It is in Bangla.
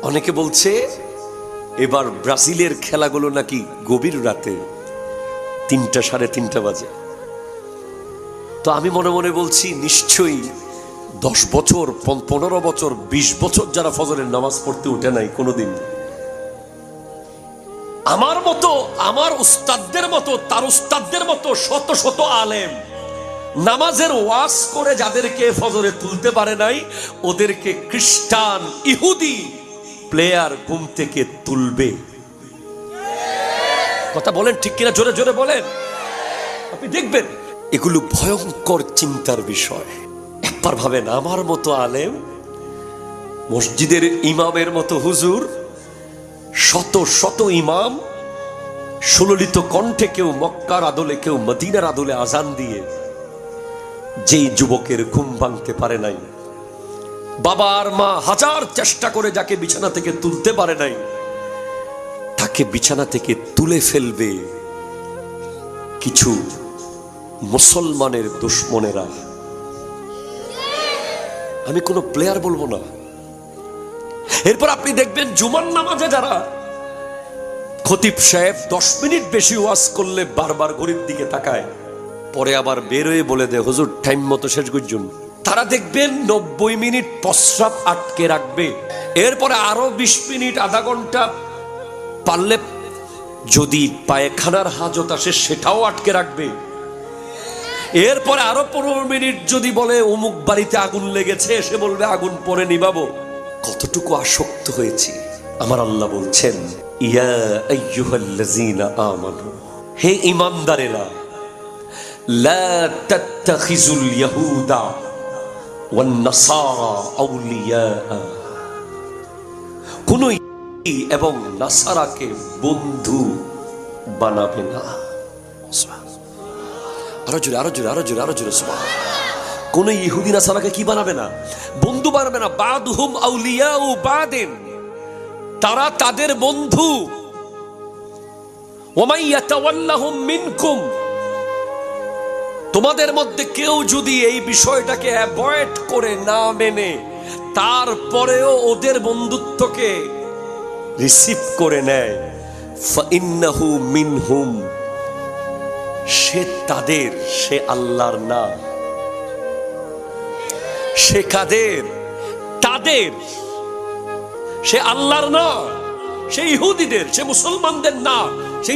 অনেকে বলছে এবার ব্রাজিলের খেলাগুলো নাকি গভীর রাতে 3টা, 3:30 বাজে। তো আমি মনে মনে বলছি নিশ্চয়ই 10 বছর, 15 বছর, 20 বছর যারা ফজরের নামাজ পড়তে উঠে নাই কোনোদিন, আমার মতো, আমার উস্তাদদের মতো, তার উস্তাদদের মতো শত শত আলেম নামাজের ওয়াজ করে যাদেরকে ফজরে তুলতে পারে নাই, ওদেরকে খ্রিস্টান ইহুদি প্লেয়ার ঘুম থেকে তুলবে। কথা বলেন ঠিক কিনা? জোরে জোরে বলেন। আপনি দেখবেন এগুলো ভয়ঙ্কর চিন্তার বিষয়। একবার ভাবেন, আমার মতো আলেম, মসজিদের ইমামের মতো হুজুর, শত শত ইমাম সুললিত কণ্ঠে, কেউ মক্কার আদলে, কেউ মদিনার আদলে আজান দিয়ে যেই যুবকের ঘুম ভাঙতে পারে নাই, বাবা আর মা হাজার চেষ্টা করে যাকে বিছানা থেকে তুলতে পারে নাই, তাকে বিছানা থেকে তুলে ফেলবে কিছু মুসলমানের দুশ্মনেরা। আমি কোনো প্লেয়ার বলবো না। এরপর আপনি দেখবেন জুমার নামাজে যারা খতিব সাহেব 10 মিনিট বেশি ওয়াজ করলে বারবার ঘড়ির দিকে তাকায়, পরে আবার বের হয়ে বলে দেয় হুজুর টাইম মতো শেষ করুন, তারা দেখবেন 90 মিনিট প্রস্রাব আটকে রাখবে। এরপরে আরো 20 মিনিট, আধা ঘন্টা, পারলে যদি পায়খানার হাজত আসে সেটাও আটকে রাখবে। এরপরে আরো 15 মিনিট যদি বলে অমুক বাড়িতে আগুন লেগেছে, এসে বলবে আগুন পরে নিবাবো। কতটুকু আসক্ত হয়েছি। আমার আল্লাহ বলছেন, ইয়া আইয়ুহাল্লাযীনা আমানু, হে ঈমানদারেরা, লা তাত্তাখিজুল ইয়াহুদা ওয়ান নাসারা আউলিয়া, কোন ইহুদি এবং নাসারাকে বন্ধু বানাবে না। আরো জোরে, আরো জোরে, আরো জোরে, আরো জোরে সুবহানাল্লাহ। কোন ইহুদি নাসারাকে কি বানাবে না? বন্ধু বানাবে না। বাদহুম আউলিয়াউ বাদিন, তারা তাদের বন্ধু। ওয়া ইয়াতাওয়াল্লাহুম মিনকুম, তোমাদের মধ্যে কেউ যদি এই বিষয়টাকে অ্যাভয়েড করে না মেনে তারপরেও ওদের বন্ধুত্বকে রিসিভ করে নেয়, ফাইন্নাহু মিনহুম, সে তাদের, সে আল্লাহর না। সে কাদের? তাদের। সে আল্লাহর না, সে ইহুদিদের, সে মুসলমানদের না, সে